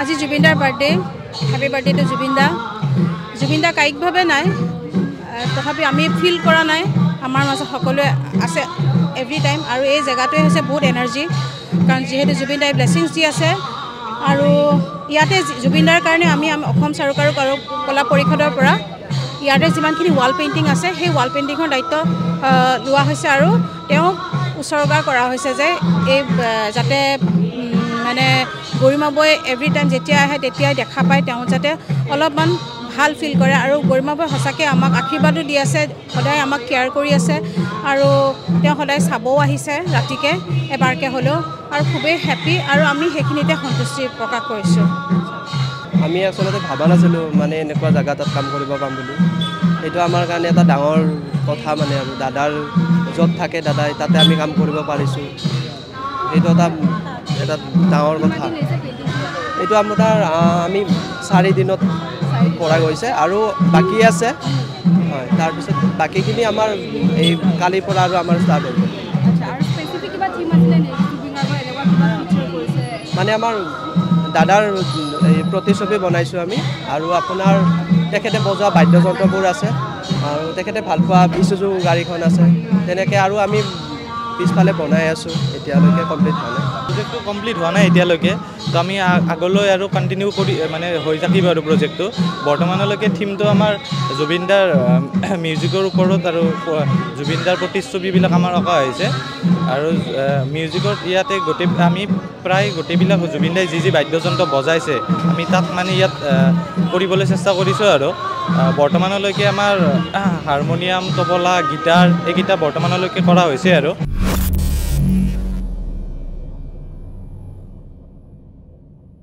আজি জুবিনদাৰ birthday happy birthday two জুবিনদা জুবিনদা কায়িকভাৱে নাই তথাপি আমি ফিল কৰা নাই আমাৰ মাজত সকলোৱে আছে এভৰি টাইম আৰু এই জেগাটোৱে হৈছে বহুত এনাৰ্জি কাৰণ যেহেতু জুবিনদাই ব্লেছিংছ দি আছে আৰু ইয়াতে জুবিনদাৰ কাৰণে আমি অসম চৰকাৰ কলা পৰিষদৰ পৰা ইয়াতে যিমানখিনি ৱাল পেইণ্টিং আছে সেই ৱাল পেইণ্টিঙৰ দায়িত্ব লোৱা হৈছে আৰু তেওঁক উৎসৰ্গা কৰা হৈছে যে এই যাতে মানে গৰিমাবই এভৰি টাইম যেতিয়া আহে তেতিয়াই দেখা পায় তেওঁ যাতে অলপমান ভাল ফিল কৰে আৰু গৰিমাবই সঁচাকৈ আমাক আশীৰ্বাদো দি আছে সদায় আমাক কেয়াৰ কৰি আছে আৰু তেওঁ সদায় চাবও আহিছে ৰাতিকে এবাৰকে হ'লেও আৰু খুবেই হেপী আৰু আমি সেইখিনিতে সন্তুষ্টি প্ৰকাশ কৰিছোঁ আমি আচলতে ভাবা নাছিলোঁ মানে এনেকুৱা জেগা তাত কাম কৰিব পাম বুলি এইটো আমাৰ কাৰণে এটা ডাঙৰ কথা মানে আৰু দাদাৰ য'ত থাকে দাদাই তাতে আমি কাম কৰিব পাৰিছোঁ এইটো এটা ডাঙৰ কথা এইটো আপোনাৰ আমি 4 দিনত কৰা গৈছে আৰু বাকী আছে হয় তাৰপিছত বাকীখিনি আমাৰ এই কালিৰ পৰা আৰু আমাৰ ষ্টাৰ্ট হ'ব মানে আমাৰ দাদাৰ প্ৰতিচ্ছবি বনাইছোঁ আমি আৰু আপোনাৰ তেখেতে বজোৱা বাদ্যযন্ত্ৰবোৰ আছে আৰু তেখেতে ভাল পোৱা ইছুজু গাড়ীখন আছে তেনেকৈ আৰু আমি পিছফালে বনাই আছোঁ এতিয়ালৈকে কমপ্লিট হোৱা নাই প্ৰজেক্টটো কমপ্লিট হোৱা নাই এতিয়ালৈকে তো আমি আগলৈ আৰু কণ্টিনিউ কৰি মানে হৈ থাকিব আৰু প্ৰজেক্টটো বৰ্তমানলৈকে থিমটো আমাৰ জুবিনদাৰ মিউজিকৰ ওপৰত আৰু জুবিনদাৰ প্ৰতিচ্ছবিবিলাক আমাৰ অঁকা হৈছে আৰু মিউজিকত ইয়াতে আমি প্ৰায় গোটেইবিলাক জুবিনদাই যি বাদ্যযন্ত্ৰ বজাইছে আমি তাক মানে ইয়াত কৰিবলৈ চেষ্টা কৰিছোঁ আৰু বৰ্তমানলৈকে আমাৰ হাৰমনিয়াম তবলা গীটাৰ এইকেইটা বৰ্তমানলৈকে কৰা হৈছে আৰু